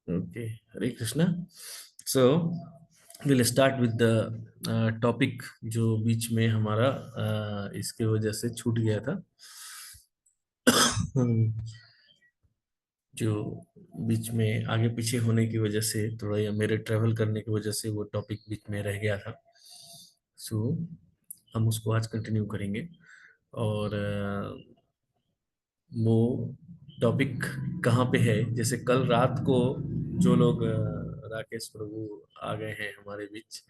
Okay, Hare Krishna. So we'll start with the topic जो बीच में हमारा इसके वजह से छूट गया था। जो बीच में आगे पीछे होने की वजह से थोड़ा, या मेरे ट्रेवल करने की वजह से वो टॉपिक बीच में रह गया था। सो हम उसको आज कंटिन्यू करेंगे। और वो टॉपिक कहाँ पे है, जैसे कल रात को जो लोग राकेश प्रभु आ गए हैं हमारे बीच,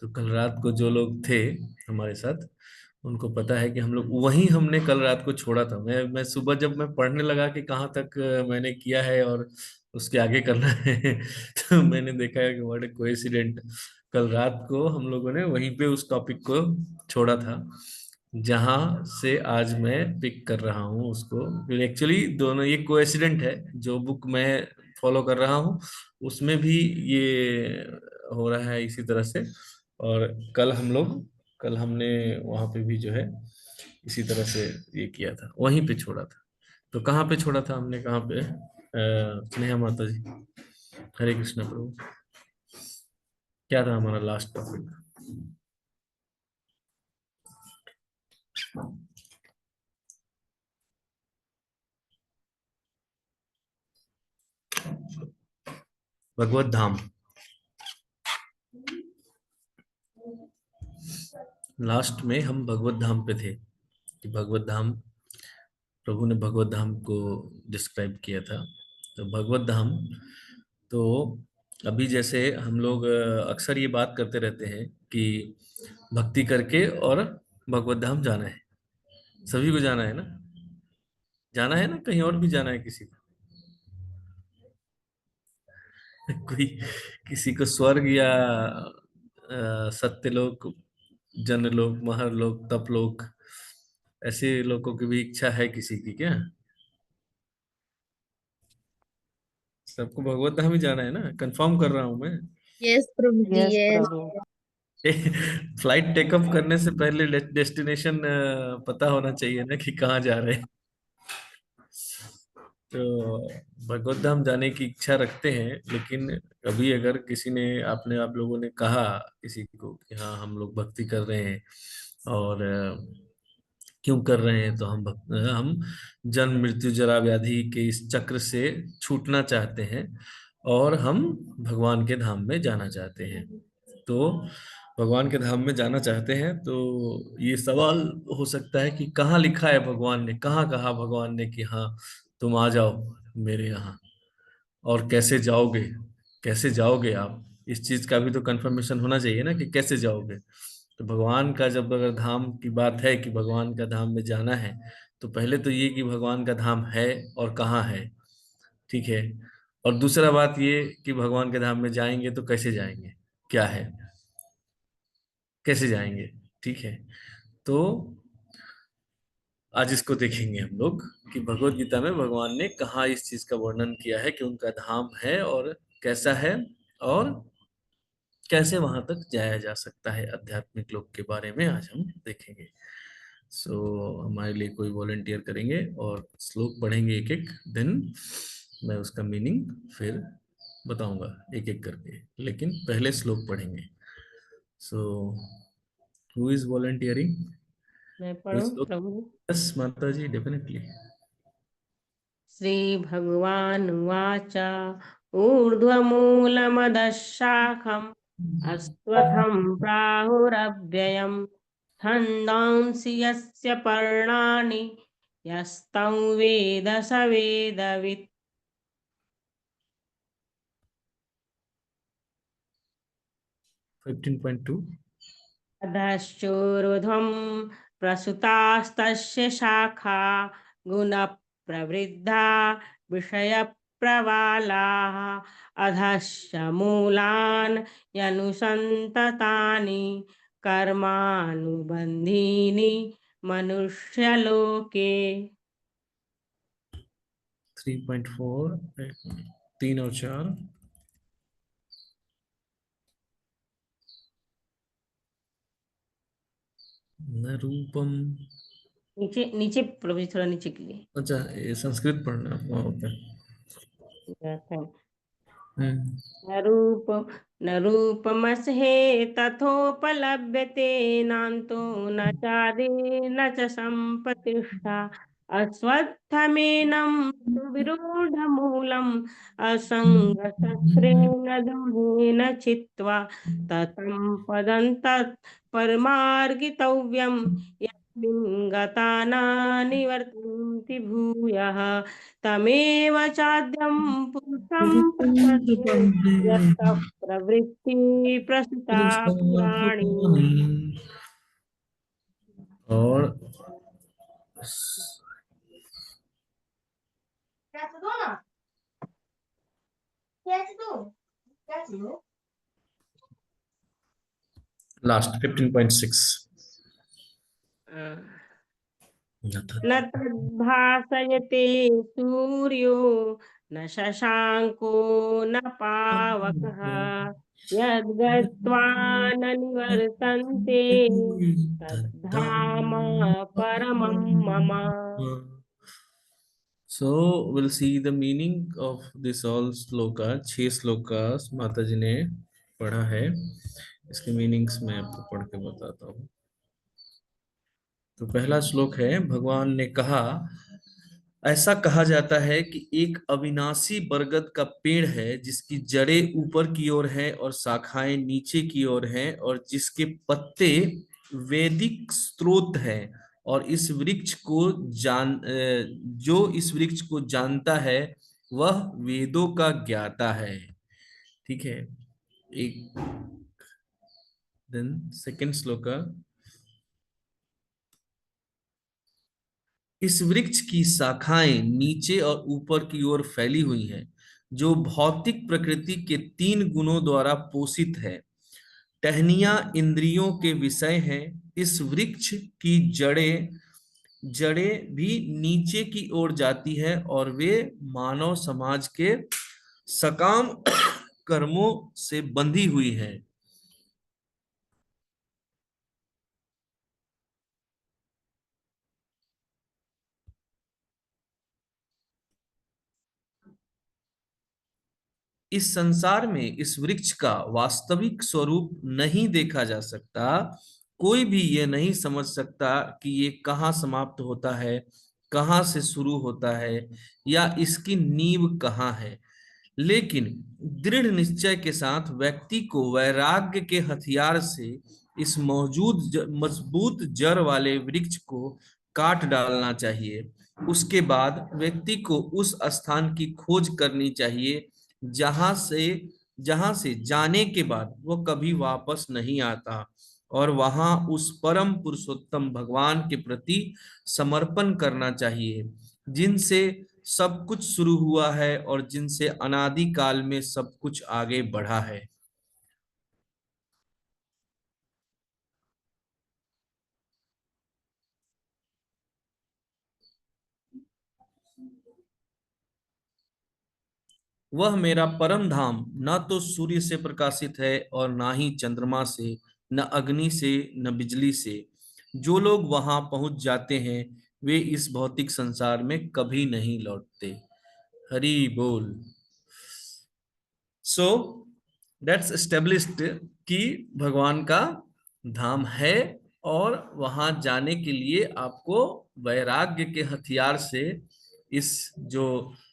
तो कल रात को जो लोग थे हमारे साथ, उनको पता है कि हम लोग वहीं हमने कल रात को छोड़ा था। मैं सुबह जब मैं पढ़ने लगा कि कहाँ तक मैंने किया है और उसके आगे करना है तो मैंने देखा है कि व्हाट ए कोइंसिडेंट, कल रात को हम लोगों ने वहीं पे उस टॉपिक को छोड़ा था जहां से आज मैं पिक कर रहा हूँ उसको। एक्चुअली दोनों ये कोइंसिडेंट है, जो बुक मैं फॉलो कर रहा हूँ उसमें भी ये हो रहा है इसी तरह से। और कल हमने वहां पे भी जो है इसी तरह से ये किया था, वहीं पे छोड़ा था। तो कहाँ पे छोड़ा था हमने, कहाँ पे स्नेहा माता जी, हरे कृष्ण प्रभु, क्या था हमारा लास्ट टॉपिक? भगवत धाम। लास्ट में हम भगवत धाम पे थे कि भगवत धाम, प्रभु ने भगवत धाम को डिस्क्राइब किया था। तो भगवत धाम, तो अभी जैसे हम लोग अक्सर ये बात करते रहते हैं कि भक्ति करके और भगवत धाम जाना है, सभी को जाना है ना, जाना है ना, कहीं और भी जाना है किसी को? कोई किसी को स्वर्ग या सत्यलोक, जनलोक, महरलोक, तपलोक, ऐसे लोगों की भी इच्छा है किसी की क्या? सबको भगवत धाम ही जाना है ना, कंफर्म कर रहा हूं मैं। यस प्रभु जी, यस यस। प्रभु। फ्लाइट टेकअप करने से पहले डेस्टिनेशन पता होना चाहिए ना कि कहाँ जा रहे हैं। तो भगवत धाम जाने की इच्छा रखते हैं, लेकिन कभी अगर किसी ने, आपने, आप लोगों ने कहा किसी को कि हाँ हम लोग भक्ति कर रहे हैं और क्यों कर रहे हैं, तो हम जन्म मृत्यु जरा व्याधि के इस चक्र से छूटना चाहते हैं और हम भगवान के धाम में जाना चाहते हैं। तो भगवान के धाम में जाना चाहते हैं, तो ये सवाल हो सकता है कि कहाँ लिखा है, भगवान ने कहाँ कहा, भगवान ने कि हाँ तुम आ जाओ मेरे यहाँ, और कैसे जाओगे, कैसे जाओगे आप, इस चीज का भी तो कंफर्मेशन होना चाहिए ना कि कैसे जाओगे। तो भगवान का जब अगर धाम की बात है कि भगवान का धाम में जाना है, तो पहले तो ये कि भगवान का धाम है और कहाँ है, ठीक है। और दूसरा बात ये कि भगवान के धाम में जाएंगे तो कैसे जाएंगे, क्या है, कैसे जाएंगे, ठीक है। तो आज इसको देखेंगे हम लोग कि भगवत गीता में भगवान ने कहाँ इस चीज का वर्णन किया है कि उनका धाम है और कैसा है, और कैसे वहां तक जाया जा सकता है, आध्यात्मिक लोक के बारे में आज हम देखेंगे। सो हमारे लिए कोई वॉलेंटियर करेंगे और श्लोक पढ़ेंगे एक एक दिन, मैं उसका मीनिंग फिर बताऊंगा एक एक करके, लेकिन पहले श्लोक पढ़ेंगे। So who is volunteering? मैं कोई पढ़ूं श्लोक? प्रभु। यस माता जी, डेफिनेटली। श्री भगवानुवाच ऊर्ध्वमूलमदः शाखम् अश्वत्थं प्राहुरव्ययम् छन्दांसि यस्य पर्णानि यस्तं वेद स वेदवित्। 15.2। अधश्चोर्ध्वं प्रसुतास्तस्य शाखा गुणप्रवृद्धा विषयप्रवालाः अधश्च मूलान् यनुसन्ततानि कर्मानुबन्धीनि मनुष्यलोके। 3.4, 3 और 4। न रूपम। नीचे नीचे प्रभु जी, थोड़ा नीचे के लिए। अच्छा, ये संस्कृत पढ़ना होता है। न रूप न रूपमस्हे तथोपलभ्यते नान्तो न चादे न च सम्प्रतिष्ठा अश्वत्थमेनं सुविरूढमूलम् असङ्गशस्त्रेण दृढेन चित्वा ततं पदं तत् परमार्गितव्यं यस्मिन् गता न निवर्तन्ति भूयः तमेव चाद्यं पुरुषं प्रपद्ये यतः प्रवृत्ति प्रसुता पुराणी। और लास्ट 15.6 न तद्भासयते सूर्यो न शशाङ्को न पावकः यद्गत्वा न निवर्तन्ते तद्धाम परमं मम। So we'll see the meaning of this all sloka. 6 shlokas माता जी ने पढ़ा है, इसके मीनिंग्स मैं आपको पढ़ के बताता हूँ। तो पहला श्लोक है, भगवान ने कहा, ऐसा कहा जाता है कि एक अविनाशी बरगद का पेड़ है जिसकी जड़ें ऊपर की ओर है और शाखाएं नीचे की ओर हैं और जिसके पत्ते वैदिक स्रोत है। और इस वृक्ष को जो इस वृक्ष को जानता है वह वेदों का ज्ञाता है। ठीक है। एक देन सेकंड श्लोक, इस वृक्ष की शाखाएं नीचे और ऊपर की ओर फैली हुई हैं, जो भौतिक प्रकृति के 3 गुणों द्वारा पोषित है। टहनियां इंद्रियों के विषय हैं। इस वृक्ष की जड़ें जड़ें भी नीचे की ओर जाती है और वे मानव समाज के सकाम कर्मों से बंधी हुई है। इस संसार में इस वृक्ष का वास्तविक स्वरूप नहीं देखा जा सकता। कोई भी ये नहीं समझ सकता कि ये कहाँ समाप्त होता है, कहाँ से शुरू होता है, या इसकी नींव कहाँ है। लेकिन दृढ़ निश्चय के साथ व्यक्ति को वैराग्य के हथियार से इस मजबूत जड़ वाले वृक्ष को काट डालना चाहिए। उसके बाद व्यक्ति को उस स्थान की खोज करनी चाहिए जहां से जाने के बाद वो कभी वापस नहीं आता, और वहां उस परम पुरुषोत्तम भगवान के प्रति समर्पण करना चाहिए, जिनसे सब कुछ शुरू हुआ है और जिनसे अनादि काल में सब कुछ आगे बढ़ा है। वह मेरा परम धाम न तो सूर्य से प्रकाशित है और ना ही चंद्रमा से, न अग्नि से, न बिजली से। जो लोग वहां पहुंच जाते हैं वे इस भौतिक संसार में कभी नहीं लौटते। हरि बोल। सो दैट्स एस्टेब्लिश्ड कि भगवान का धाम है, और वहां जाने के लिए आपको वैराग्य के हथियार से इस जो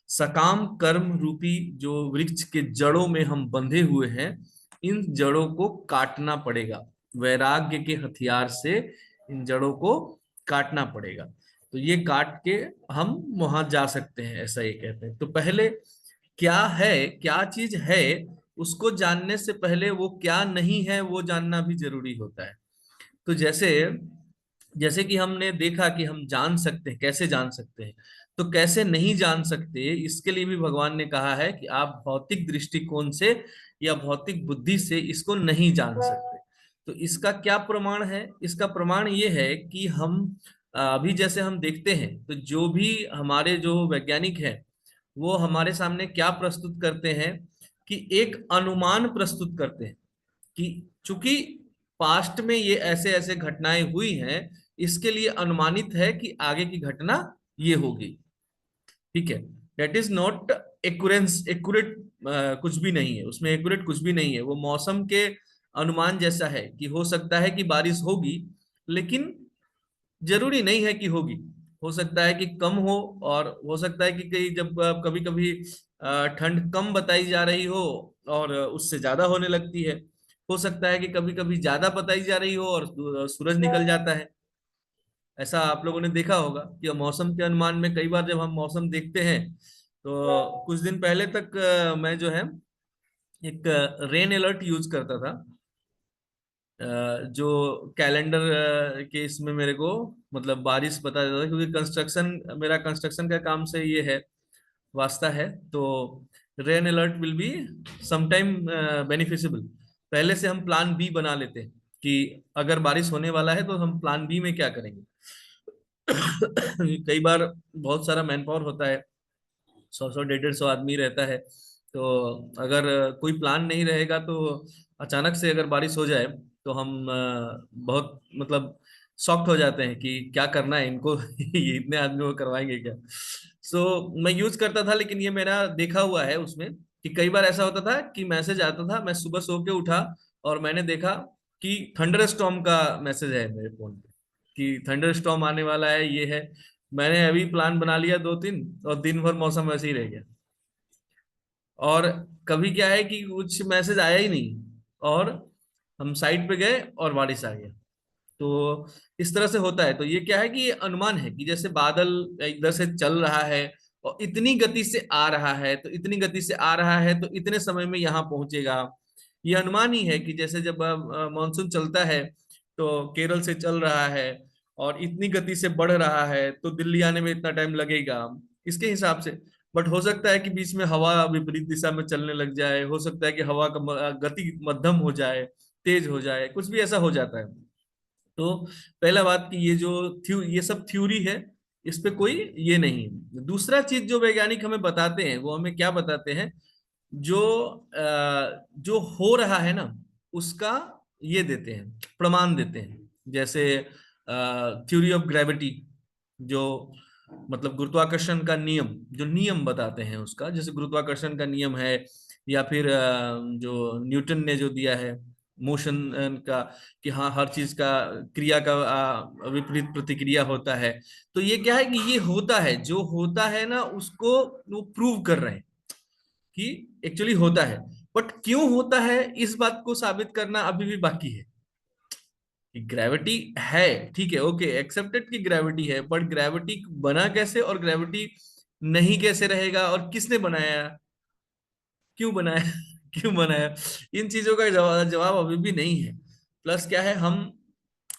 सकाम कर्म रूपी जो वृक्ष के जड़ों में हम बंधे हुए हैं, इन जड़ों को काटना पड़ेगा। वैराग्य के हथियार से इन जड़ों को काटना पड़ेगा। तो ये काट के हम वहां जा सकते हैं, ऐसा ये कहते हैं। तो पहले क्या है, क्या चीज है, उसको जानने से पहले वो क्या नहीं है वो जानना भी जरूरी होता है। तो जैसे जैसे कि हमने देखा कि हम जान सकते हैं, कैसे जान सकते हैं, तो कैसे नहीं जान सकते इसके लिए भी भगवान ने कहा है कि आप भौतिक दृष्टिकोण से या भौतिक बुद्धि से इसको नहीं जान सकते। तो इसका क्या प्रमाण है? इसका प्रमाण ये है कि हम अभी जैसे हम देखते हैं, तो जो भी हमारे जो वैज्ञानिक हैं वो हमारे सामने क्या प्रस्तुत करते हैं कि एक अनुमान प्रस्तुत करते हैं कि चूंकि पास्ट में ये ऐसे ऐसे घटनाएं हुई हैं, इसके लिए अनुमानित है कि आगे की घटना ये होगी। ठीक है। दैट इज नॉट एक्यूरेट, कुछ भी नहीं है उसमें, एक्यूरेट कुछ भी नहीं है। वो मौसम के अनुमान जैसा है कि हो सकता है कि बारिश होगी, लेकिन जरूरी नहीं है कि होगी। हो सकता है कि कम हो, और हो सकता है कि कई जब कभी कभी ठंड कम बताई जा रही हो और उससे ज्यादा होने लगती है। हो सकता है कि कभी कभी ज्यादा बताई जा रही हो और सूरज निकल जाता है। ऐसा आप लोगों ने देखा होगा कि मौसम के अनुमान में कई बार जब हम मौसम देखते हैं, तो कुछ दिन पहले तक मैं जो है एक रेन अलर्ट यूज करता था, जो कैलेंडर के इसमें मेरे को मतलब बारिश बता देता था, क्योंकि मेरा कंस्ट्रक्शन का काम से ये है, वास्ता है। तो rain alert will be sometime beneficial. पहले से हम प्लान बी बना लेते हैं कि अगर बारिश होने वाला है तो हम प्लान बी में क्या करेंगे। कई बार बहुत सारा मैन पावर होता है, 100 100 150 आदमी रहता है। तो अगर कोई प्लान नहीं रहेगा तो अचानक से अगर बारिश हो जाए तो हम बहुत मतलब शॉक्ड हो जाते हैं कि क्या करना है इनको। ये इतने आदमियों को करवाएंगे क्या। मैं यूज करता था, लेकिन ये मेरा देखा हुआ है उसमें कि कई बार ऐसा होता था कि मैसेज आता था, मैं सुबह सो के उठा और मैंने देखा कि थंडर स्टॉर्म का मैसेज है मेरे फोन पे कि थंडर स्टॉर्म आने वाला है, ये है। मैंने अभी प्लान बना लिया 2 3, और दिन भर मौसम वैसे ही रह गया। और कभी क्या है कि कुछ मैसेज आया ही नहीं, और हम साइट पे गए और बारिश आ गया। तो इस तरह से होता है। तो ये क्या है कि ये अनुमान है कि जैसे बादल इधर से चल रहा है और इतनी गति से आ रहा है, तो इतनी गति से आ रहा है तो इतने समय में यहाँ पहुंचेगा। ये अनुमान ही है कि जैसे जब मानसून चलता है तो केरल से चल रहा है और इतनी गति से बढ़ रहा है तो दिल्ली आने में इतना टाइम लगेगा, इसके हिसाब से। बट हो सकता है कि बीच में हवा विपरीत दिशा में चलने लग जाए, हो सकता है कि हवा का गति मध्यम हो जाए, तेज हो जाए, कुछ भी ऐसा हो जाता है। तो पहला बात कि ये सब थ्योरी है, इस पे कोई ये नहीं है। दूसरा चीज जो वैज्ञानिक हमें बताते हैं, वो हमें क्या बताते हैं, जो जो हो रहा है ना उसका ये देते हैं, प्रमाण देते हैं। जैसे थ्योरी ऑफ ग्रेविटी, जो मतलब गुरुत्वाकर्षण का नियम, जो नियम बताते हैं उसका, जैसे गुरुत्वाकर्षण का नियम है, या फिर जो न्यूटन ने जो दिया है मोशन का, कि हाँ हर चीज का क्रिया का विपरीत प्रतिक्रिया होता है। तो ये क्या है कि ये होता है, जो होता है ना उसको वो प्रूव कर रहे हैं कि एक्चुअली होता है। बट क्यों होता है इस बात को साबित करना अभी भी बाकी है। कि ग्रेविटी है, ठीक है, ओके, एक्सेप्टेड कि ग्रेविटी है, बट ग्रेविटी बना कैसे और ग्रेविटी नहीं कैसे रहेगा, और किसने बनाया, क्यों बनाया, क्यों बनाया, इन चीजों का जवाब अभी भी नहीं है। प्लस क्या है, हम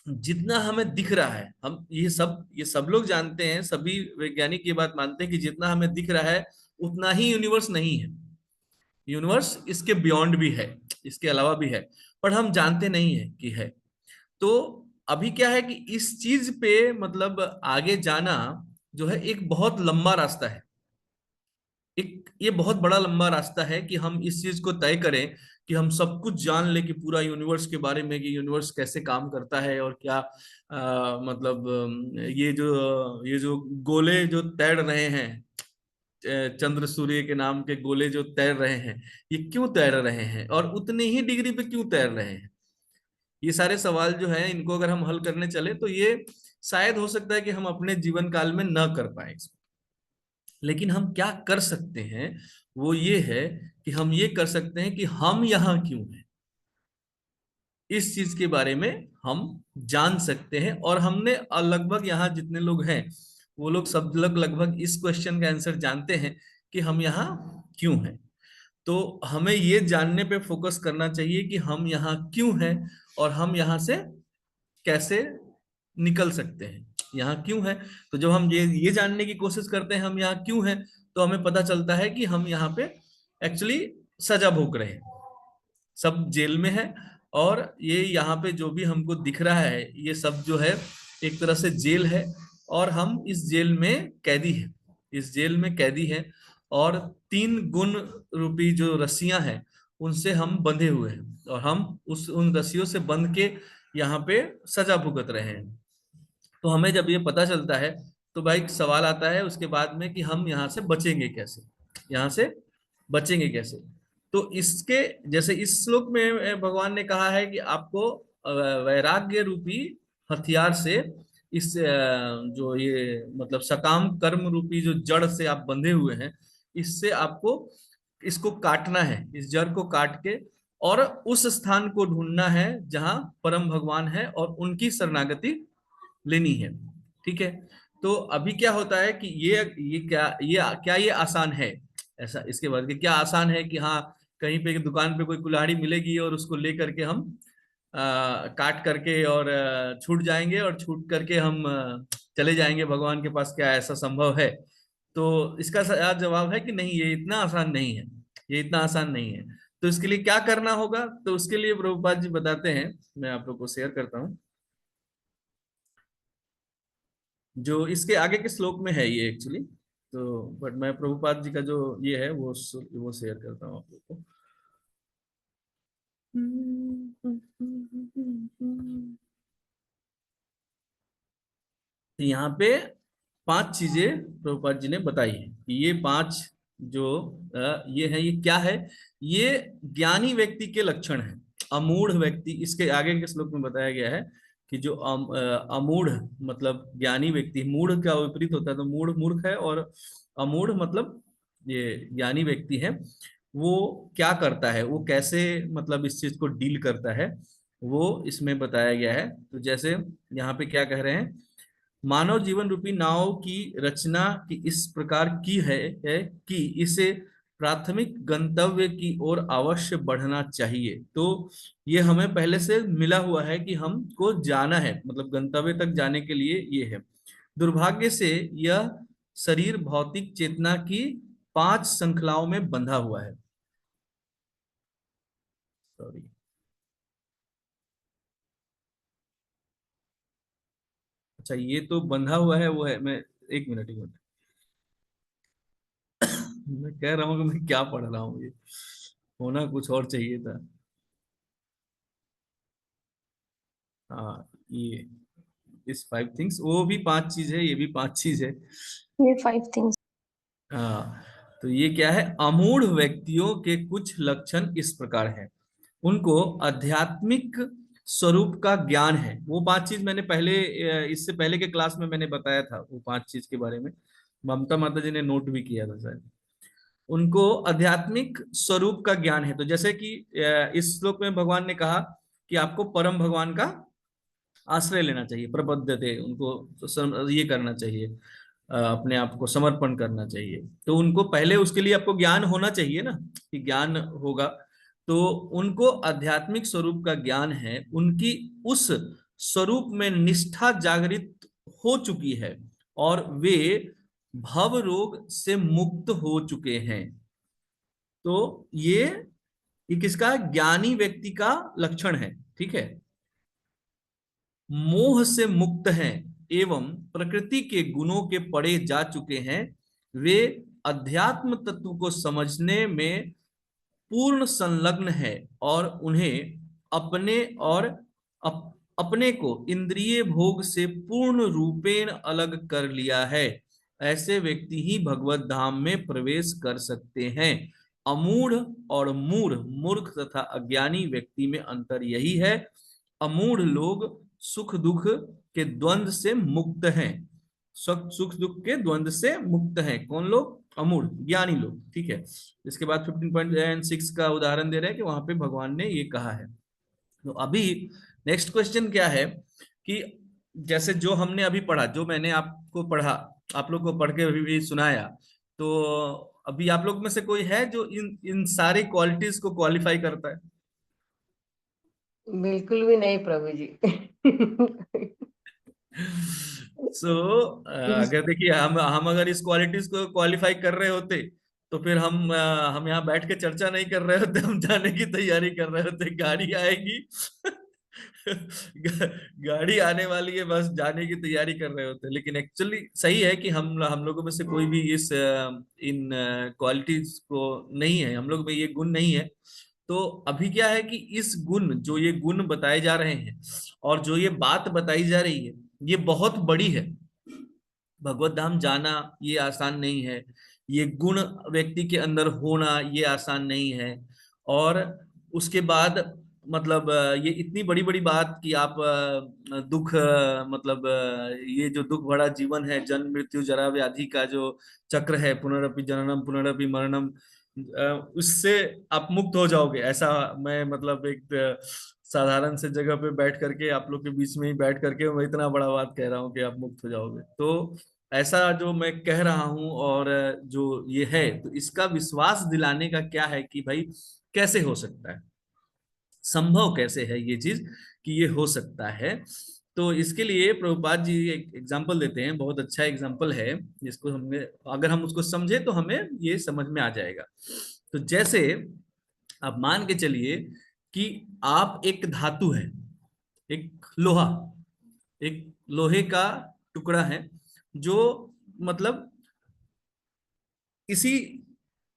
जितना हमें दिख रहा है, हम ये सब लोग जानते हैं, सभी वैज्ञानिक ये बात मानते हैं कि जितना हमें दिख रहा है उतना ही यूनिवर्स नहीं है। यूनिवर्स इसके बियॉन्ड भी है, इसके अलावा भी है, पर हम जानते नहीं है कि है। तो अभी क्या है कि इस चीज पे मतलब आगे जाना जो है एक बहुत लंबा रास्ता है। एक ये बहुत बड़ा लंबा रास्ता है कि हम इस चीज को तय करें कि हम सब कुछ जान ले कि पूरा यूनिवर्स के बारे में, कि यूनिवर्स कैसे काम करता है और क्या मतलब ये जो गोले जो तैर रहे हैं, चंद्र सूर्य के नाम के गोले जो तैर रहे हैं, ये क्यों तैर रहे हैं और उतने ही डिग्री पे क्यों तैर रहे हैं। ये सारे सवाल जो है इनको अगर हम हल करने चले तो ये शायद हो सकता है कि हम अपने जीवन काल में न कर पाए इसको। लेकिन हम क्या कर सकते हैं, वो ये है कि हम ये कर सकते हैं कि हम यहाँ क्यों हैं, इस चीज के बारे में हम जान सकते हैं। और हमने लगभग यहाँ जितने लोग हैं वो लोग सब लोग लगभग इस क्वेश्चन का आंसर जानते हैं कि हम यहाँ क्यों हैं। तो हमें ये जानने पे फोकस करना चाहिए कि हम यहाँ क्यों हैं और हम यहाँ से कैसे निकल सकते हैं, यहाँ क्यों है। तो जब हम ये जानने की कोशिश करते हैं हम यहाँ क्यों हैं, तो हमें पता चलता है कि हम यहाँ पे एक्चुअली सजा भोग रहे हैं, सब जेल में है। और ये यहाँ पे जो भी हमको दिख रहा है ये सब जो है एक तरह से जेल है, और हम इस जेल में कैदी हैं, इस जेल में कैदी हैं। और 3 गुण रूपी जो रस्सियां हैं उनसे हम बंधे हुए हैं, और हम उन रस्सियों से बंध के यहाँ पे सजा भुगत रहे हैं। तो हमें जब ये पता चलता है तो भाई सवाल आता है उसके बाद में कि हम यहाँ से बचेंगे कैसे, यहाँ से बचेंगे कैसे। तो इसके जैसे इस श्लोक में भगवान ने कहा है कि आपको वैराग्य रूपी हथियार से इस जो ये मतलब सकाम कर्म रूपी जो जड़ से आप बंधे हुए हैं, इससे आपको इसको काटना है, इस जड़ को काट के और उस स्थान को ढूंढना है जहां परम भगवान है और उनकी शरणागति लेनी है। ठीक है। तो अभी क्या होता है कि ये आसान है ऐसा, इसके बाद कि क्या आसान है कि हाँ कहीं पे दुकान पे कोई कुल्हाड़ी मिलेगी और उसको ले करके हम काट करके और छूट जाएंगे और छूट करके हम चले जाएंगे भगवान के पास, क्या ऐसा संभव है? तो इसका जवाब है कि नहीं, ये इतना आसान नहीं है, ये इतना आसान नहीं है। तो इसके लिए क्या करना होगा? तो उसके लिए प्रभुपाद जी बताते हैं, मैं आप लोग को शेयर करता हूँ, जो इसके आगे के श्लोक में है ये एक्चुअली। तो बट मैं प्रभुपाद जी का जो ये है वो शेयर करता हूँ आप लोग को। तो यहाँ पे 5 चीजें प्रभुपाद जी ने बताई है कि ये 5 जो ये है, ये क्या है? ये ज्ञानी व्यक्ति के लक्षण है। अमूढ़ व्यक्ति, इसके आगे के श्लोक में बताया गया है कि जो अमूढ़ मतलब ज्ञानी व्यक्ति, मूढ़ का विपरीत होता है, तो मूढ़ मूर्ख है और अमूढ़ मतलब ये ज्ञानी व्यक्ति है। वो क्या करता है, वो कैसे मतलब इस चीज को डील करता है, वो इसमें बताया गया है। तो जैसे यहाँ पे क्या कह रहे हैं, मानव जीवन रूपी नाव की रचना की इस प्रकार की है कि इसे प्राथमिक गंतव्य की ओर अवश्य बढ़ना चाहिए। तो ये हमें पहले से मिला हुआ है कि हमको जाना है, मतलब गंतव्य तक जाने के लिए ये है। दुर्भाग्य से यह शरीर भौतिक चेतना की 5 श्रृंखलाओं में बंधा हुआ है। सॉरी, अच्छा ये तो बंधा हुआ है वो है, मैं एक मिनट मैं कह रहा हूँ कि मैं क्या पढ़ रहा हूँ, ये होना कुछ और चाहिए था। हाँ, ये इस 5 थिंग्स, वो भी 5 चीज है, ये भी 5 चीज है। ये 5 थिंग्स। हाँ, तो ये क्या है, अमूढ़ व्यक्तियों के कुछ लक्षण इस प्रकार हैं। उनको आध्यात्मिक स्वरूप का ज्ञान है। वो 5 चीज मैंने पहले इससे पहले के क्लास में मैंने बताया था, वो 5 चीज के बारे में ममता माता जी ने नोट भी किया था शायद। उनको आध्यात्मिक स्वरूप का ज्ञान है। तो जैसे कि इस श्लोक में भगवान ने कहा कि आपको परम भगवान का आश्रय लेना चाहिए, प्रबद्धते, उनको ये करना चाहिए, अपने आप को समर्पण करना चाहिए। तो उनको पहले उसके लिए आपको ज्ञान होना चाहिए ना, कि ज्ञान होगा। तो उनको आध्यात्मिक स्वरूप का ज्ञान है, उनकी उस स्वरूप में निष्ठा जागृत हो चुकी है और वे भव रोग से मुक्त हो चुके हैं। तो ये किसका, ज्ञानी व्यक्ति का लक्षण है। ठीक है। मोह से मुक्त हैं एवं प्रकृति के गुणों के पड़े जा चुके हैं। वे अध्यात्म तत्व को समझने में पूर्ण संलग्न है और उन्हें अपने और अपने को इंद्रिय भोग से पूर्ण रूपेण अलग कर लिया है। ऐसे व्यक्ति ही भगवत धाम में प्रवेश कर सकते हैं। अमूढ़ और मूढ़, मूर्ख तथा अज्ञानी व्यक्ति में अंतर यही है। अमूढ़ लोग सुख दुख के द्वंद से मुक्त हैं। सुख दुख के द्वंद से मुक्त हैं कौन लोग? अमूढ़, ज्ञानी लोग। ठीक है। इसके बाद 15.6 का उदाहरण दे रहे हैं कि वहां पे भगवान ने ये कहा है। तो अभी नेक्स्ट क्वेश्चन क्या है कि जैसे जो हमने अभी पढ़ा, जो मैंने आपको पढ़ा, आप लोग को पढ़ के अभी भी सुनाया, तो अभी आप लोग में से कोई है जो इन इन सारी क्वालिटीज को क्वालिफाई करता है? बिल्कुल भी नहीं प्रभु जी। सो अगर देखिए हम अगर इस क्वालिटीज को क्वालिफाई कर रहे होते तो फिर हम यहाँ बैठ के चर्चा नहीं कर रहे होते, हम जाने की तैयारी कर रहे होते। गाड़ी आएगी गाड़ी आने वाली है, बस जाने की तैयारी कर रहे होते। लेकिन एक्चुअली सही है कि हम लोगों में से कोई भी इन क्वालिटीज को नहीं है, हम लोग में ये गुण नहीं है। तो अभी क्या है कि इस गुण, जो ये गुण बताए जा रहे हैं और जो ये बात बताई जा रही है, ये बहुत बड़ी है। भगवत धाम जाना ये आसान नहीं है, ये गुण व्यक्ति के अंदर होना ये आसान नहीं है। और उसके बाद मतलब ये इतनी बड़ी बड़ी बात कि आप दुख मतलब ये जो दुख भरा जीवन है, जन्म मृत्यु जरा व्याधि का जो चक्र है, पुनरपि जननम पुनरपि मरणम, उससे आप मुक्त हो जाओगे, ऐसा मैं मतलब एक साधारण से जगह पे बैठ करके आप लोग के बीच में ही बैठ करके मैं इतना बड़ा बात कह रहा हूँ कि आप मुक्त हो जाओगे। तो ऐसा जो मैं कह रहा हूं और जो ये है, तो इसका विश्वास दिलाने का क्या है कि भाई कैसे हो सकता है, संभव कैसे है ये चीज कि ये हो सकता है। तो इसके लिए प्रभुपाद जी एक एग्जाम्पल देते हैं, बहुत अच्छा एग्जाम्पल है, जिसको हमने अगर हम उसको समझे तो हमें ये समझ में आ जाएगा। तो जैसे आप मान के चलिए कि आप एक धातु है, एक लोहा, एक लोहे का टुकड़ा है, जो मतलब इसी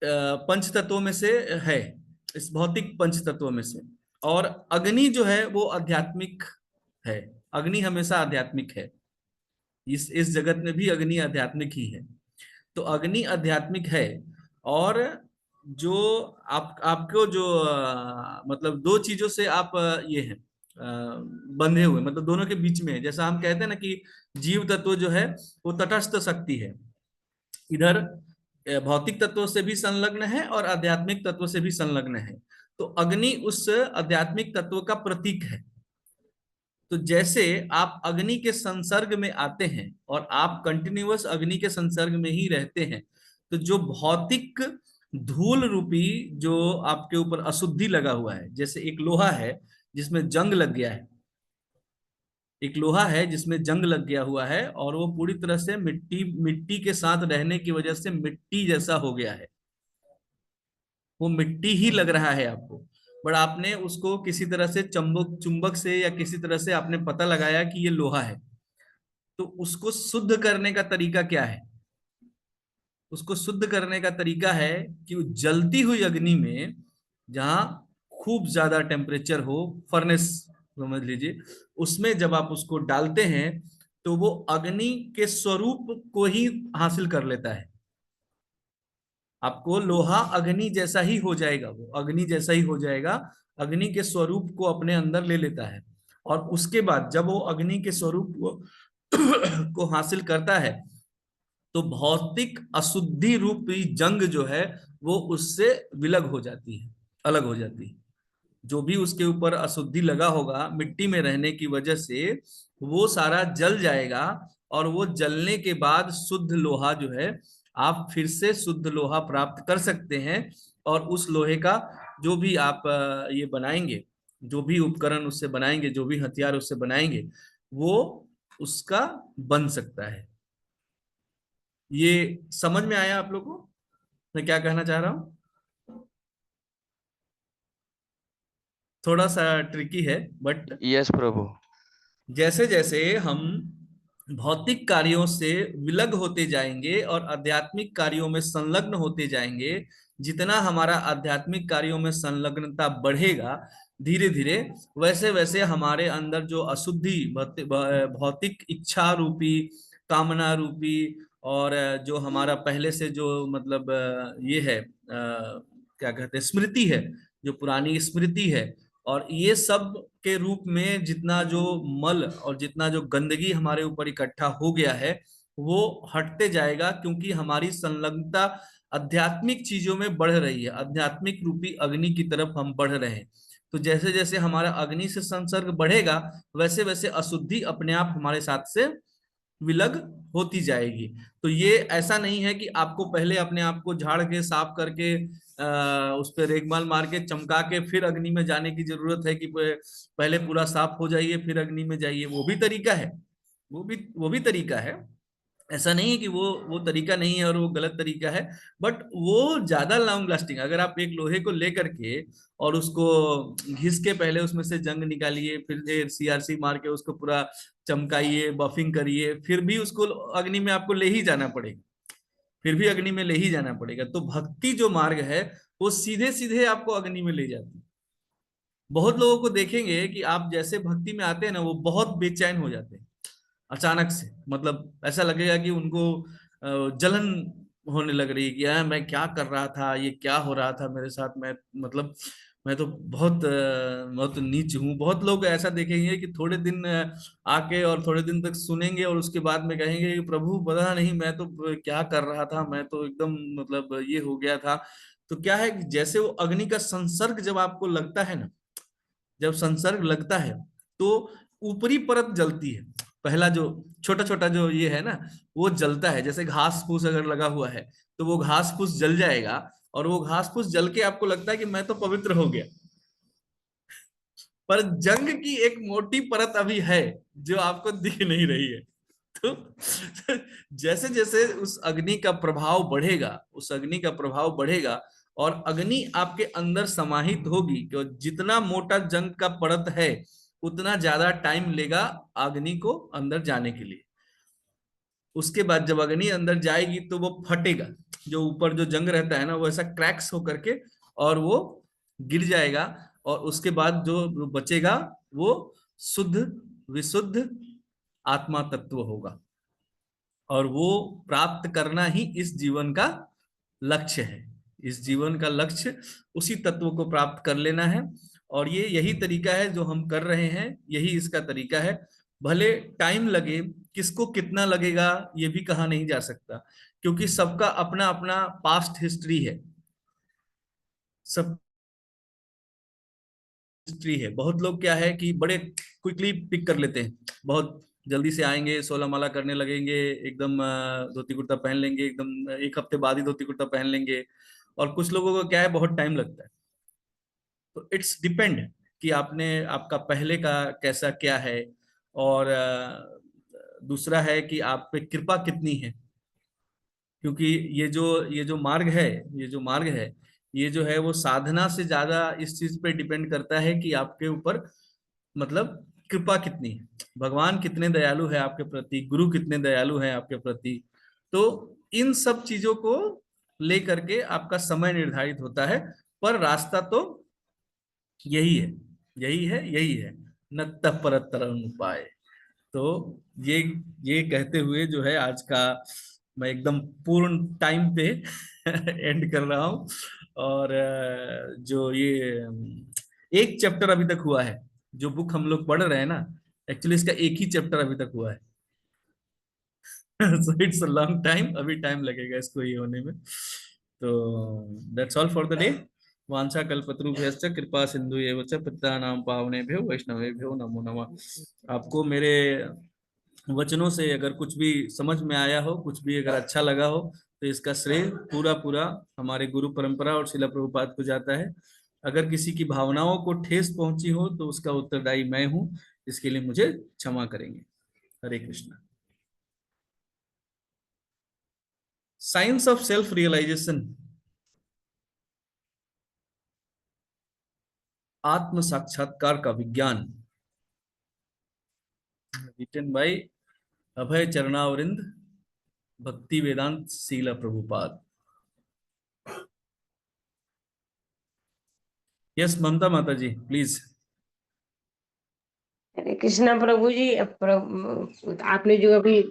पंच तत्वों में से है, इस भौतिक पंच तत्वों में से। और अग्नि जो है वो आध्यात्मिक है, अग्नि हमेशा आध्यात्मिक है, इस जगत में भी अग्नि आध्यात्मिक ही है। तो अग्नि आध्यात्मिक है। और जो आपको जो मतलब दो चीजों से आप ये है बंधे हुए, मतलब दोनों के बीच में है। जैसा हम कहते हैं ना कि जीव तत्व जो है वो तटस्थ शक्ति है, इधर भौतिक तत्वों से भी संलग्न है और आध्यात्मिक तत्वों से भी संलग्न है। तो अग्नि उस आध्यात्मिक तत्व का प्रतीक है। तो जैसे आप अग्नि के संसर्ग में आते हैं और आप कंटिन्यूअस अग्नि के संसर्ग में ही रहते हैं, तो जो भौतिक धूल रूपी जो आपके ऊपर अशुद्धि लगा हुआ है, जैसे एक लोहा है जिसमें जंग लग गया है, एक लोहा है जिसमें जंग लग गया हुआ है और वो पूरी तरह से मिट्टी मिट्टी के साथ रहने की वजह से मिट्टी जैसा हो गया है, वो मिट्टी ही लग रहा है आपको। बट आपने उसको किसी तरह से चुंबक चुंबक से या किसी तरह से आपने पता लगाया कि ये लोहा है। तो उसको शुद्ध करने का तरीका क्या है? उसको शुद्ध करने का तरीका है कि वो जलती हुई अग्नि में, जहां खूब ज्यादा टेम्परेचर हो, फर्नेस समझ लीजिए, उसमें जब आप उसको डालते हैं तो वो अग्नि के स्वरूप को ही हासिल कर लेता है। आपको लोहा अग्नि जैसा ही हो जाएगा, वो अग्नि जैसा ही हो जाएगा, अग्नि के स्वरूप को अपने अंदर ले लेता है। और उसके बाद जब वो अग्नि के स्वरूप को हासिल करता है, तो भौतिक अशुद्धि रूपी जंग जो है वो उससे विलग हो जाती है, अलग हो जाती है। जो भी उसके ऊपर अशुद्धि लगा होगा मिट्टी में रहने की वजह से, वो सारा जल जाएगा। और वो जलने के बाद शुद्ध लोहा जो है, आप फिर से शुद्ध लोहा प्राप्त कर सकते हैं। और उस लोहे का जो भी आप ये बनाएंगे, जो भी उपकरण उससे बनाएंगे, जो भी हथियार उससे बनाएंगे, वो उसका बन सकता है। ये समझ में आया आप लोगों को मैं क्या कहना चाह रहा हूँ? थोड़ा सा ट्रिकी है, बट यस प्रभु। जैसे जैसे हम भौतिक कार्यों से विलग होते जाएंगे और आध्यात्मिक कार्यों में संलग्न होते जाएंगे, जितना हमारा आध्यात्मिक कार्यों में संलग्नता बढ़ेगा धीरे धीरे, वैसे वैसे हमारे अंदर जो अशुद्धि भौतिक इच्छा रूपी, कामना रूपी, और जो हमारा पहले से जो मतलब ये है क्या कहते हैं, स्मृति है, जो पुरानी स्मृति है, और ये सब के रूप में जितना जो मल और जितना जो गंदगी हमारे ऊपर इकट्ठा हो गया है, वो हटते जाएगा, क्योंकि हमारी संलग्नता आध्यात्मिक चीजों में बढ़ रही है, आध्यात्मिक रूपी अग्नि की तरफ हम बढ़ रहे हैं। तो जैसे जैसे हमारा अग्नि से संसर्ग बढ़ेगा, वैसे वैसे अशुद्धि अपने आप हमारे साथ से विलग होती जाएगी। तो ये ऐसा नहीं है कि आपको पहले अपने आप को झाड़ के साफ करके उस पर रेगमाल मार के चमका के फिर अग्नि में जाने की जरूरत है कि पहले पूरा साफ हो जाइए फिर अग्नि में जाइए। वो भी तरीका है, वो भी तरीका है। ऐसा नहीं है कि वो तरीका नहीं है और वो गलत तरीका है, बट वो ज्यादा लॉन्ग लास्टिंग। अगर आप एक लोहे को लेकर के और उसको घिस के पहले उसमें से जंग निकालिए, फिर सीआरसी मार के उसको पूरा चमकाइए, बफिंग करिए, फिर भी उसको अग्नि में आपको ले ही जाना पड़ेगा, फिर भी अग्नि में ले ही जाना पड़ेगा। तो भक्ति जो मार्ग है वो सीधे सीधे आपको अग्नि में ले जाती है। बहुत लोगों को देखेंगे कि आप जैसे भक्ति में आते हैं ना, वो बहुत बेचैन हो जाते हैं। अचानक से, मतलब ऐसा लगेगा कि उनको जलन होने लग रही है कि यार मैं क्या कर रहा था, ये क्या हो रहा था मेरे साथ, मैं मतलब मैं तो बहुत बहुत नीच हूँ। बहुत लोग ऐसा देखेंगे कि थोड़े दिन आके और थोड़े दिन तक सुनेंगे और उसके बाद में कहेंगे कि प्रभु पता नहीं मैं तो क्या कर रहा था, मैं तो एकदम मतलब ये हो गया था। तो क्या है कि जैसे वो अग्नि का संसर्ग जब आपको लगता है ना, जब संसर्ग लगता है तो ऊपरी परत जलती है। पहला जो छोटा छोटा जो ये है ना, वो जलता है। जैसे घास फूस अगर लगा हुआ है तो वो घास फूस जल जाएगा, और वो घास फूस जल के आपको लगता है कि मैं तो पवित्र हो गया। पर जंग की एक मोटी परत अभी है जो आपको दिख नहीं रही है। तो जैसे जैसे उस अग्नि का प्रभाव बढ़ेगा, उस अग्नि का प्रभाव बढ़ेगा और अग्नि आपके अंदर समाहित होगी, कि जितना मोटा जंग का परत है उतना ज्यादा टाइम लेगा अग्नि को अंदर जाने के लिए। उसके बाद जब अग्नि अंदर जाएगी तो वो फटेगा, जो ऊपर जो जंग रहता है ना वो ऐसा क्रैक्स होकर के और वो गिर जाएगा। और उसके बाद जो बचेगा वो शुद्ध विशुद्ध आत्मा तत्व होगा। और वो प्राप्त करना ही इस जीवन का लक्ष्य है। इस जीवन का लक्ष्य उसी तत्व को प्राप्त कर लेना है। और ये यही तरीका है जो हम कर रहे हैं, यही इसका तरीका है। भले टाइम लगे, किसको कितना लगेगा ये भी कहा नहीं जा सकता, क्योंकि सबका अपना अपना पास्ट हिस्ट्री है। सब हिस्ट्री है। बहुत लोग क्या है कि बड़े क्विकली पिक कर लेते हैं, बहुत जल्दी से आएंगे, 16 माला करने लगेंगे, एकदम धोती कुर्ता पहन लेंगे, एकदम एक हफ्ते बाद ही धोती कुर्ता पहन लेंगे। और कुछ लोगों को क्या है बहुत टाइम लगता है। तो इट्स डिपेंड कि आपने आपका पहले का कैसा क्या है। और दूसरा है कि आप पे कृपा कितनी है। क्योंकि ये जो मार्ग है, ये जो मार्ग है, ये जो है वो साधना से ज्यादा इस चीज पे डिपेंड करता है कि आपके ऊपर मतलब कृपा कितनी है, भगवान कितने दयालु है आपके प्रति, गुरु कितने दयालु है आपके प्रति। तो इन सब चीजों को लेकर के आपका समय निर्धारित होता है। पर रास्ता तो यही है, यही है, यही है। न परतरम उपाय। तो ये ये कहते हुए जो है आज का मैं एकदम पूर्ण टाइम पे एंड कर रहा हूँ। और जो ये एक चैप्टर अभी तक हुआ है, जो बुक हम लोग पढ़ रहे हैं ना, एक्चुअली इसका एक ही चैप्टर अभी तक हुआ है। So it's a long time, अभी टाइम लगेगा इसको ये होने में। तो that's all for the day. वांछा कल्पतरुभ्यश्च कृपा सिंधु एव च पतितानां पावनेभ्यो वैष्णवेभ्यो नमो नमः। आपको मेरे वचनों से अगर कुछ भी समझ में आया हो, कुछ भी अगर अच्छा लगा हो, तो इसका श्रेय पूरा पूरा हमारे गुरु परंपरा और शिला प्रभुपाद को जाता है। अगर किसी की भावनाओं को ठेस पहुंची हो तो उसका उत्तरदायी मैं हूं। इसके लिए मुझे क्षमा करेंगे। Hare Krishna. Science of self realisation, आत्म साक्षात्कार का विज्ञान, written by Abhay Charanaravind, Bhaktivedanta Shila Prabhupada. Yes Mamata माता जी प्लीज। हरे कृष्णा प्रभु जी। आपने जो अभी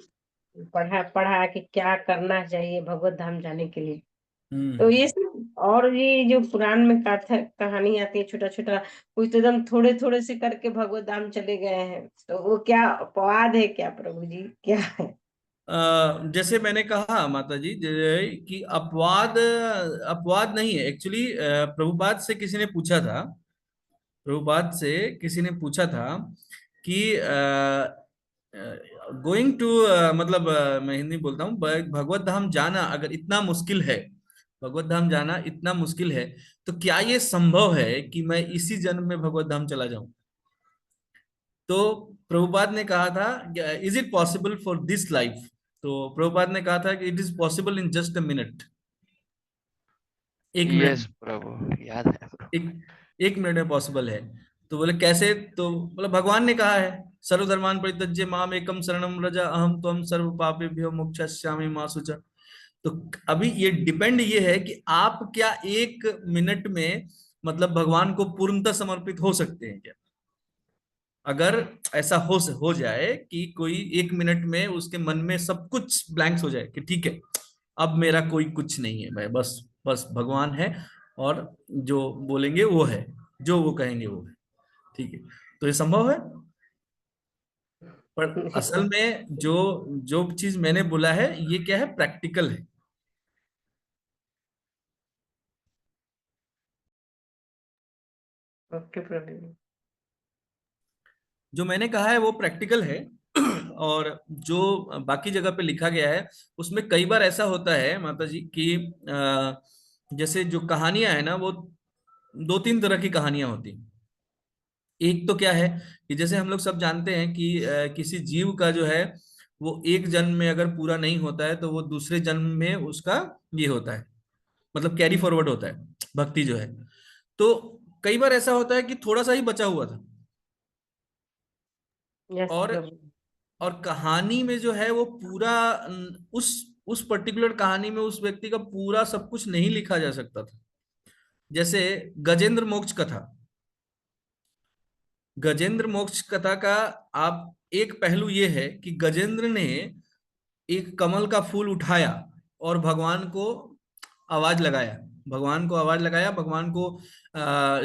पढ़ा पढ़ा कि क्या करना चाहिए भगवत धाम जाने के लिए, तो हम्म। ये सब और ये जो पुराण में कथा कहानी आती है छोटा छोटा, कुछ तो एकदम थोड़े थोड़े से करके भगवत धाम चले गए हैं, तो वो क्या अपवाद है क्या प्रभु जी, क्या है? जैसे मैंने कहा माता जी कि अपवाद अपवाद नहीं है एक्चुअली। प्रभुपाद से किसी ने पूछा था, प्रभुपाद से किसी ने पूछा था कि गोइंग टू मतलब मैं हिंदी बोलता हूँ, भगवत धाम जाना अगर इतना मुश्किल है, भगवत धाम जाना इतना मुश्किल है, तो क्या ये संभव है कि मैं इसी जन्म में भगवत धाम चला जाऊं। तो प्रभुपाद ने कहा था is it possible for this life. तो प्रभुपाद ने कहा था कि it is possible in just a minute, एक मिनट, यस प्रभु, याद है प्रभु। एक एक मिनट में पॉसिबल है। तो बोले कैसे, तो मतलब भगवान ने कहा है सर्वधर्मान परित्यज्य माम एकम शरणम व्रज अहम त्वं सर्व पापेभ्यो मोक्षयिष्यामि मा शुच। तो अभी ये डिपेंड ये है कि आप क्या एक मिनट में मतलब भगवान को पूर्णतः समर्पित हो सकते हैं क्या। अगर ऐसा हो जाए कि कोई 1 मिनट में उसके मन में सब कुछ ब्लैंक्स हो जाए कि ठीक है, अब मेरा कोई कुछ नहीं है, मैं बस बस भगवान है, और जो बोलेंगे वो है, जो वो कहेंगे वो है, ठीक है, तो ये संभव है। पर असल में जो जो चीज मैंने बोला है ये क्या है, प्रैक्टिकल है। ओके प्रभु जी। जो मैंने कहा है वो प्रैक्टिकल है। और जो बाकी जगह पे लिखा गया है उसमें कई बार ऐसा होता है माता जी कि जैसे जो कहानियां है ना, वो 2-3 तरह की कहानियां होती हैं। एक तो क्या है कि जैसे हम लोग सब जानते हैं कि किसी जीव का जो है वो एक जन्म में अगर पूरा नहीं होता है तो वो दूसरे जन्म में उसका ये होता है, मतलब कैरी फॉरवर्ड होता है भक्ति जो है। तो कई बार ऐसा होता है कि थोड़ा सा ही बचा हुआ था, यस और प्रभु। कहानी में जो है वो पूरा उस पर्टिकुलर कहानी में उस व्यक्ति का पूरा सब कुछ नहीं लिखा जा सकता था। जैसे गजेंद्र मोक्ष कथा, गजेंद्र मोक्ष कथा का आप एक पहलू ये है कि गजेंद्र ने एक कमल का फूल उठाया और भगवान को आवाज लगाया, भगवान को आवाज लगाया, भगवान को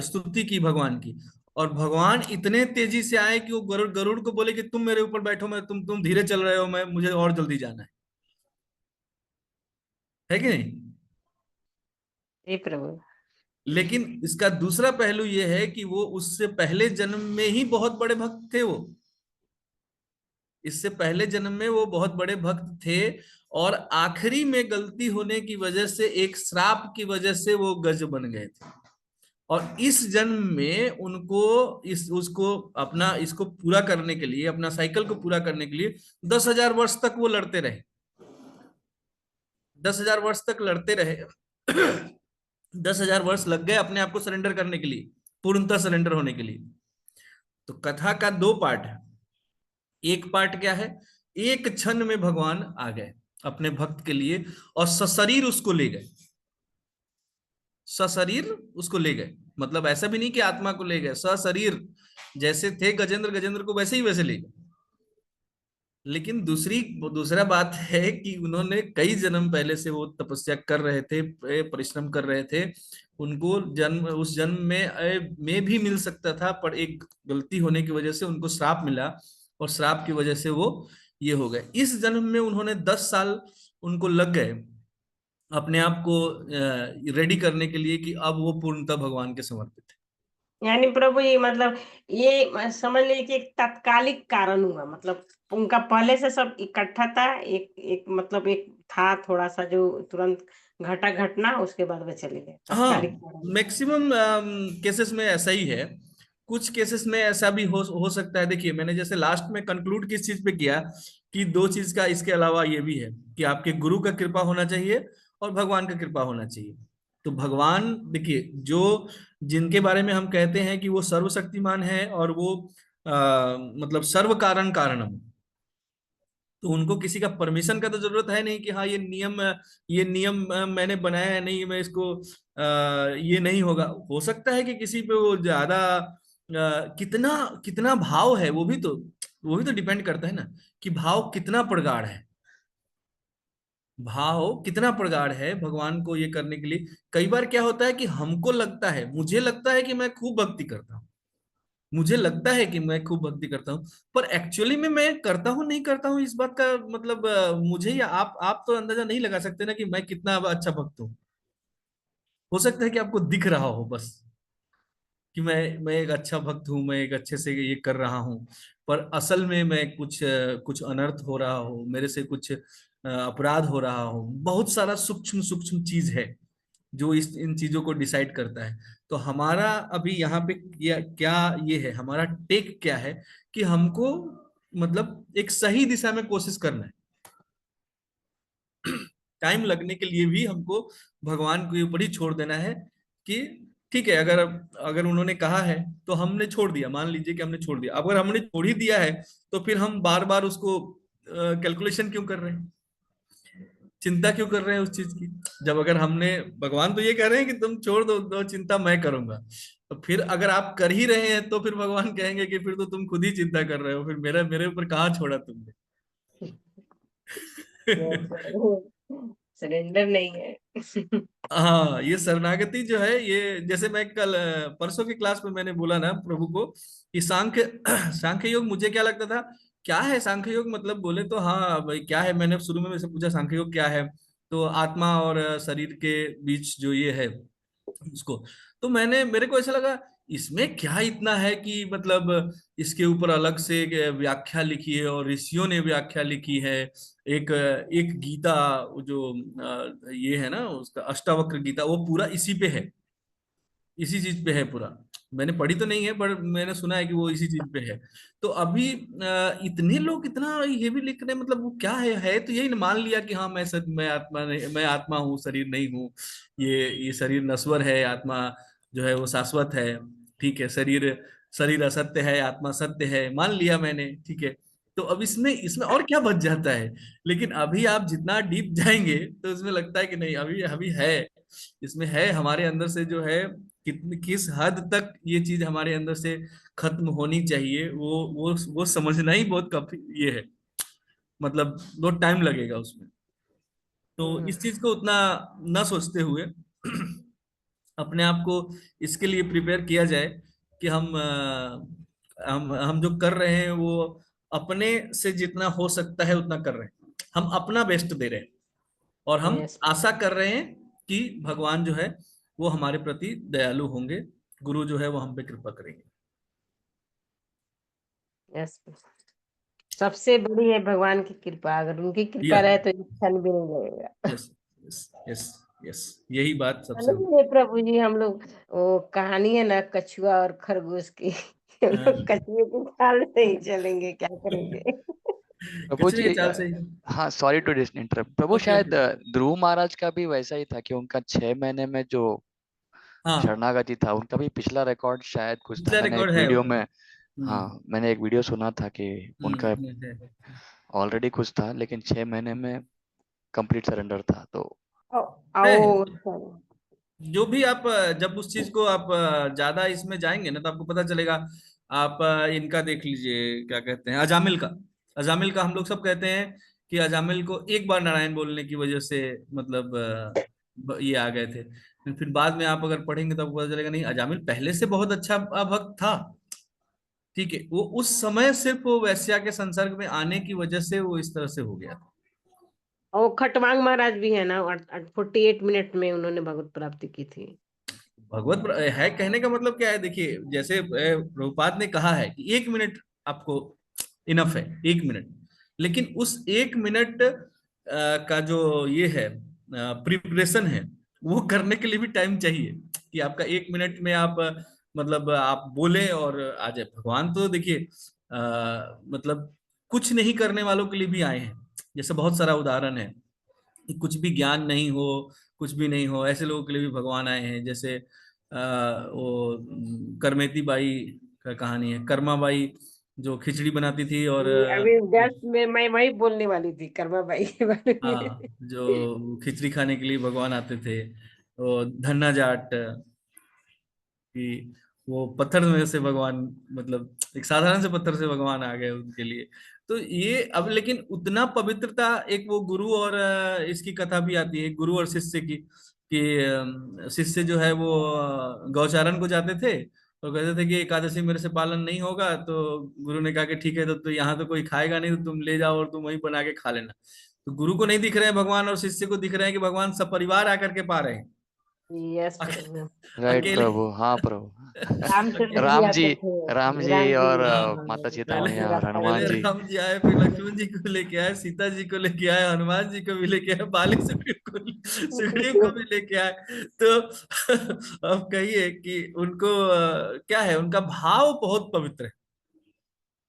स्तुति की भगवान की, और भगवान इतने तेजी से आए कि वो गरुड़ गरुड़ को बोले कि तुम मेरे ऊपर बैठो, मैं तुम धीरे चल रहे हो, मैं मुझे और जल्दी जाना है कि नहीं। जी प्रभु। लेकिन इसका दूसरा पहलू ये है कि वो उससे पहले जन्म में ही बहुत बड़े भक्त थे वो, इससे पहले जन्म में वो बहुत बड़े भक्त थे, और आखिरी में गलती होने की वजह से, एक श्राप की वजह से वो गज बन गए थे। और इस जन्म में उनको इस उसको अपना इसको पूरा करने के लिए, अपना साइकिल को पूरा करने के लिए 10,000 वर्ष तक वो लड़ते रहे, 10,000 वर्ष तक लड़ते रहे। 10,000 वर्ष लग गए अपने आप को सरेंडर करने के लिए, पूर्णतः सरेंडर होने के लिए। तो कथा का 2 पार्ट है। एक पार्ट क्या है, एक क्षण में भगवान आ गए अपने भक्त के लिए, और सशरीर उसको ले गए, सशरीर उसको ले गए, मतलब ऐसा भी नहीं कि आत्मा को ले गए, सशरीर जैसे थे गजेंद्र, गजेंद्र को वैसे ही वैसे ले गए। लेकिन दूसरा बात है कि उन्होंने कई जन्म पहले से वो तपस्या कर रहे थे, परिश्रम कर रहे थे, उनको जन्म उस जन्म में भी मिल सकता था, पर एक गलती होने की वजह से उनको श्राप मिला, और श्राप की वजह से वो ये हो गए। इस जन्म में उन्होंने 10 साल उनको लग गए अपने आप को रेडी करने के लिए कि अब वो पूर्णतः भगवान के समर्पित है। यानी प्रभु ये मतलब ये समझ लीजिए कि एक तात्कालिक कारण हुआ, मतलब उनका पहले से सब इकट्ठा था, एक एक मतलब एक था थोड़ा सा जो तुरंत घटा घटना, उसके बाद वे चले गए, तात्कालिक हाँ, कारण। मैक्सिमम केसेस में ऐसा ही है। कुछ केसेस में ऐसा भी हो सकता है। देखिए, मैंने जैसे लास्ट में कंक्लूड किस चीज पे किया कि 2 चीज का इसके अलावा ये भी है कि आपके गुरु का कृपा होना चाहिए और भगवान का कृपा होना चाहिए। तो भगवान, देखिए, जो जिनके बारे में हम कहते हैं कि वो सर्वशक्तिमान है और वो मतलब सर्व कारण कारणम, तो उनको किसी का परमिशन का तो जरूरत है नहीं कि हाँ ये नियम मैंने बनाया है, नहीं मैं इसको ये नहीं होगा। हो सकता है कि किसी पे वो ज्यादा कितना कितना भाव है, वो भी तो डिपेंड करता है ना, कि भाव कितना प्रगाढ़ है, भाव कितना प्रगाढ़ है भगवान को ये करने के लिए। कई बार क्या होता है कि हमको लगता है, मुझे लगता है कि मैं खूब भक्ति करता हूँ, मुझे लगता है कि मैं खूब भक्ति करता हूँ, पर एक्चुअली में मैं करता हूँ नहीं करता हूँ, इस बात का मतलब मुझे या आप तो अंदाजा नहीं लगा सकते ना कि मैं कितना अच्छा भक्त हूँ। हो सकता है कि आपको दिख रहा हो बस कि मैं एक अच्छा भक्त हूँ, मैं एक अच्छे से ये कर रहा हूँ, पर असल में मैं कुछ अनर्थ हो रहा हो, मेरे से कुछ अपराध हो रहा हो। बहुत सारा सूक्ष्म सूक्ष्म चीज है जो इस इन चीजों को डिसाइड करता है। तो हमारा अभी यहाँ पे क्या ये है, हमारा टेक क्या है कि हमको मतलब एक सही दिशा में कोशिश करना है। टाइम लगने के लिए भी हमको भगवान के ऊपर ही छोड़ देना है कि ठीक है, अगर अगर उन्होंने कहा है तो हमने छोड़ दिया, मान लीजिए कि हमने छोड़ दिया, अगर हमने छोड़ ही दिया है तो फिर हम बार बार उसको कैलकुलेशन क्यों कर रहे हैं, चिंता क्यों कर रहे हैं उस चीज की, जब अगर हमने, भगवान तो ये कह रहे हैं कि तुम छोड़ दो चिंता मैं करूंगा। तो फिर अगर आप कर ही रहे हैं तो फिर भगवान कहेंगे कि फिर तो तुम खुद ही चिंता कर रहे हो, फिर मेरा मेरे ऊपर कहाँ छोड़ा तुमने। सरेंडर नहीं है। हाँ, ये शरणागति जो है, ये जैसे मैं कल परसों की क्लास में मैंने बोला ना प्रभु को कि सांख्य सांख्य योग मुझे क्या लगता था, क्या है सांख्य योग, मतलब बोले तो हाँ भाई क्या है, मैंने शुरू में से पूछा सांख्य योग क्या है, तो आत्मा और शरीर के बीच जो ये है उसको, तो मेरे को ऐसा लगा इसमें क्या इतना है कि मतलब इसके ऊपर अलग से एक व्याख्या लिखी है और ऋषियों ने व्याख्या लिखी है। एक एक गीता जो ये है ना उसका अष्टावक्र गीता, वो पूरा इसी पे है, इसी चीज पे है पूरा। मैंने पढ़ी तो नहीं है पर मैंने सुना है कि वो इसी चीज पे है। तो अभी इतने लोग इतना ये भी लिख रहे हैं, मतलब वो क्या है तो यही मान लिया कि हाँ मैं आत्मा नहीं, मैं आत्मा हूँ शरीर नहीं हूँ, ये शरीर नश्वर है, आत्मा जो है वो शाश्वत है। ठीक है, शरीर शरीर असत्य है, आत्मा सत्य है, मान लिया मैंने, ठीक है। तो अब इसमें इसमें और क्या बच जाता है। लेकिन अभी आप जितना डीप जाएंगे तो इसमें लगता है कि नहीं, अभी अभी है, इसमें है हमारे अंदर से जो है, कितनी किस हद तक ये चीज हमारे अंदर से खत्म होनी चाहिए, वो समझना ही बहुत काफी ये है, मतलब बहुत टाइम लगेगा उसमें। तो हम्म। इस चीज को उतना ना सोचते हुए अपने आप को इसके लिए प्रिपेयर किया जाए कि हम जो कर रहे हैं वो अपने से जितना हो सकता है उतना कर रहे हैं, हम अपना बेस्ट दे रहे हैं, और हम यस। आशा कर रहे हैं कि भगवान जो है वो हमारे प्रति दयालु होंगे, गुरु जो है वो हम पे कृपा करेंगे। यस, सबसे बड़ी है भगवान की कृपा, अगर उनकी या कृपा रहे तो एक क्षण भी नहीं लगेगा। यस, यस, यस, यस, यही बात सबसे बड़ी। चलेंगे प्रभु जी हम लोग, वो कहानी है ना कछुआ और खरगोश की, हम लोग हाँ। कछुए की चाल से ही चलेंगे, क्या करेंगे। प्रभु कचरे जी के चाल से ही। हाँ sorry to interrupt Prabhu, okay, शायद ओके। ध्रुव महाराज का भी वैसा ही था कि उनका 6 महीने में जो हाँ, शरणागति था, उनका भी पिछला रिकॉर्ड शायद कुछ था। पिछला मैंने रिकॉर्ड एक है वीडियो उनका। में, हाँ हम्म, मैंने एक वीडियो सुना था कि उनका है। ऑलरेडी कुछ था, लेकिन 6 महीने में कंप्लीट सरेंडर था। तो ओ, है। आओ। जो भी आप जब उस चीज को आप ज्यादा इसमें जाएंगे ना तो आपको पता चलेगा। आप इनका देख लीजिए, क्या कहते हैं, अजामिल का। अजामिल का हम लोग सब कहते हैं कि अजामिल को एक बार नारायण बोलने की वजह से मतलब ये आ गए थे। फिर बाद में आप अगर पढ़ेंगे तो आपको पता चलेगा नहीं, अजामिल पहले से बहुत अच्छा भक्त था। ठीक है, वो उस समय सिर्फ वो वैश्या के संसर्ग में आने की वजह से वो इस तरह से हो गया। और खटवांग महाराज भी है ना, 48 मिनट में उन्होंने भगवत प्राप्ति की थी। है, कहने का मतलब क्या है, देखिए जैसे प्रभुपाद ने कहा है कि 1 मिनट आपको इनफ है, 1 मिनट। लेकिन उस 1 मिनट का जो ये है प्रिपरेशन है, वो करने के लिए भी टाइम चाहिए कि आपका 1 मिनट में आप मतलब आप बोले और आ जाए। भगवान तो देखिए मतलब कुछ नहीं करने वालों के लिए भी आए हैं। जैसे बहुत सारा उदाहरण है कि कुछ भी ज्ञान नहीं हो, कुछ भी नहीं हो, ऐसे लोगों के लिए भी भगवान आए हैं। जैसे वो करमेती बाई का कहानी है, कर्मा बाई जो खिचड़ी बनाती थी और अभी जस्ट मैं वही बोलने वाली थी, कर्मा बाई के बारे में। हाँ, जो खिचड़ी खाने के लिए भगवान आते थे। तो धन्ना जाट कि वो पत्थर में से भगवान, मतलब एक साधारण से पत्थर से भगवान आ गए उनके लिए। तो ये अब लेकिन उतना पवित्रता, एक वो गुरु और इसकी कथा भी आती है, गुरु और शिष्य की, कि शिष्य जो है वो गौचारण को जाते थे तो कहते थे कि एकादशी मेरे से पालन नहीं होगा, तो गुरु ने कहा कि ठीक है, तो यहाँ तो कोई खाएगा नहीं, तो तुम ले जाओ और तुम वहीं बना के खा लेना। तो गुरु को नहीं दिख रहे हैं भगवान, और शिष्य को दिख रहे हैं कि भगवान सपरिवार आकर के पा रहे हैं। यस अके- प्रभु। राइट अकेले। प्रभु, हाँ प्रभु। रामचंद्र जी राम जी, आते थे। राम जी राम जी, और हाँ माता हाँ, सीता पहले मैया और रास्ता हनुमान पहले में। जी। राम जी आए, फिर लक्ष्मण जी को लेके आए, सीता जी को लेके आए, हनुमान जी को भी लेके आए, बाली सुग्रीव को भी लेके आए। तो अब कहिए कि उनको क्या है, उनका भाव बहुत पवित्र है।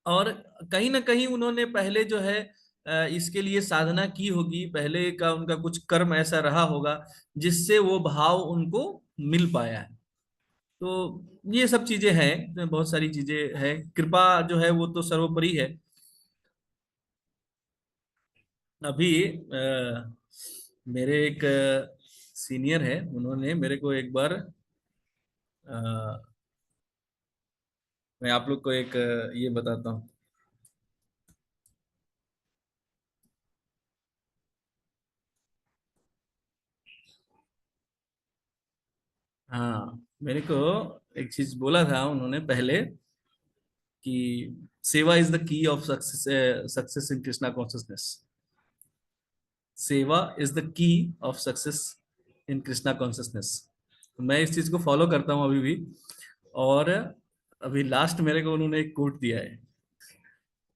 और कहीं ना कहीं उन्होंने पहले जो है इसके लिए साधना की होगी, पहले का उनका कुछ कर्म ऐसा रहा होगा जिससे वो भाव उनको मिल पाया है। तो ये सब चीजें हैं, बहुत सारी चीजें हैं, कृपा जो है वो तो सर्वोपरि है। अभी मेरे एक सीनियर है, उन्होंने मेरे को एक बार मैं आप लोग को एक ये बताता हूँ। हाँ, मेरे को एक चीज बोला था उन्होंने पहले कि seva is the key of success, success in Krishna consciousness. Seva is the key of success in Krishna consciousness. मैं इस चीज को फॉलो करता हूँ अभी भी। और अभी लास्ट मेरे को उन्होंने एक कोट दिया है।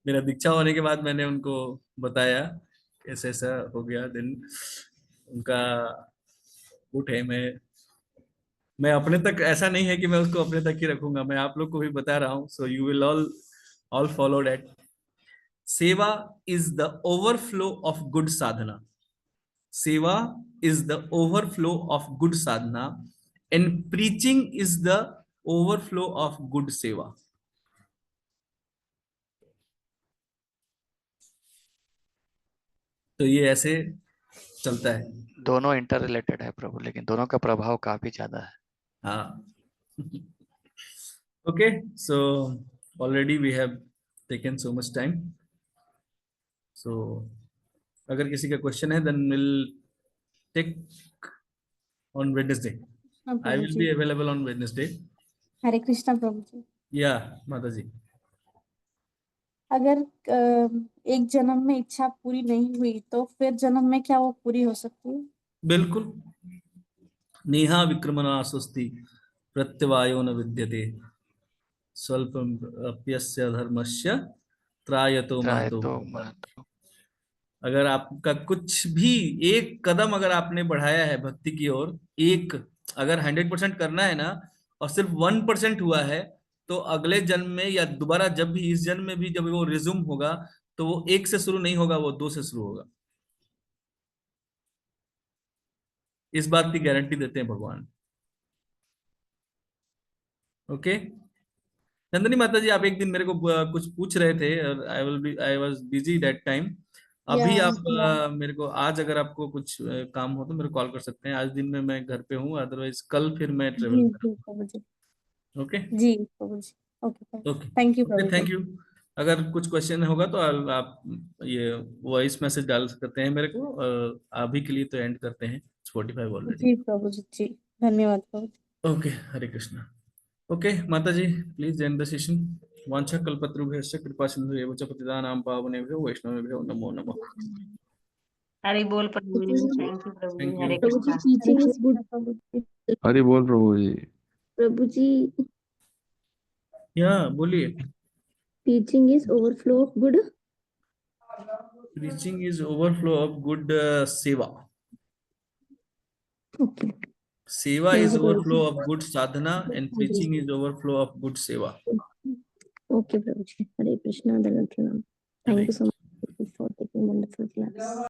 मेरा दीक्षा होने के बाद मैंने उनको बताया ऐसा ऐसा हो गया। देन उनका कोट है, मैं अपने तक, ऐसा नहीं है कि मैं उसको अपने तक ही रखूंगा, मैं आप लोग को भी बता रहा हूँ, so you will all follow that. Seva is the overflow of good sadhana. Seva is the overflow of good sadhana, and preaching is the overflow of good seva. तो ये ऐसे चलता है। दोनों इंटर रिलेटेड है प्रभु, लेकिन दोनों का प्रभाव काफी ज्यादा है। हाँ। Okay, so already we have taken so much time. So अगर किसी का क्वेश्चन है then will take on Wednesday. हाँ I Prabhu will ji. Be available on Wednesday. Hare Krishna Prabhu ji. या माता जी। अगर एक जन्म में इच्छा पूरी नहीं हुई तो फिर जन्म में क्या वो पूरी हो सकती है? बिल्कुल। नेहा विक्रमणा स्वस्ति प्रत्यवायो न विद्यते स्वल्पस्य धर्मस्य त्रायतो राय महतो तो भूयः। महत्व। अगर आपका कुछ भी एक कदम अगर आपने बढ़ाया है भक्ति की ओर, एक, अगर 100% करना है ना, और सिर्फ 1% हुआ है, तो अगले जन्म में या दोबारा जब भी, इस जन्म में भी जब वो रिज्यूम होगा, तो वो 1 से शुरू नहीं होगा, वो 2 से शुरू होगा। इस बात की गारंटी देते हैं भगवान। ओके। नंदनी माता जी, आप एक दिन मेरे को कुछ पूछ रहे थे, और I was busy that time. या अभी आप मेरे को आज, अगर आपको कुछ काम हो तो मेरे को कॉल कर सकते हैं। आज दिन में मैं घर पे हूँ, अदरवाइज कल फिर मैं ट्रेवल जी कर। जी प्रभु जी। ओके। जी Prabhu ji. Okay okay. Thank you okay, Prabhu ji. Thank you. अगर कुछ क्वेश्चन होगा तो आप ये वॉइस मैसेज डाल सकते हैं मेरे को। अभी के लिए तो एंड करते हैं, स्पॉटिफाई ऑलरेडी। जी प्रभु जी। जी धन्यवाद प्रभु जी। ओके, हरे कृष्णा। ओके माता ji, please and the session. वांछा कल्पतरुभ्यश्च कृपा सिंधुभ्यश्च च पतितानां पावनेभ्यो वैष्णवेभ्यो नमो नमः। हरि बोल Prabhu ji, thank you Prabhu ji, thank you. Hare Prabhu ji Krishna. Hare teaching is good. Krishna Prabhu ji. Hari बोल प्रभु जी। प्रभु जी या बोलिए। Teaching is overflow of good. Preaching is overflow of good seva. Okay Seva thank is you Prabhu overflow of good sadhana, and preaching is overflow of good seva. जी। Okay Prabhu ji, Hare Krishna, दंडवत प्रणाम। Hare thank you so much for taking wonderful class.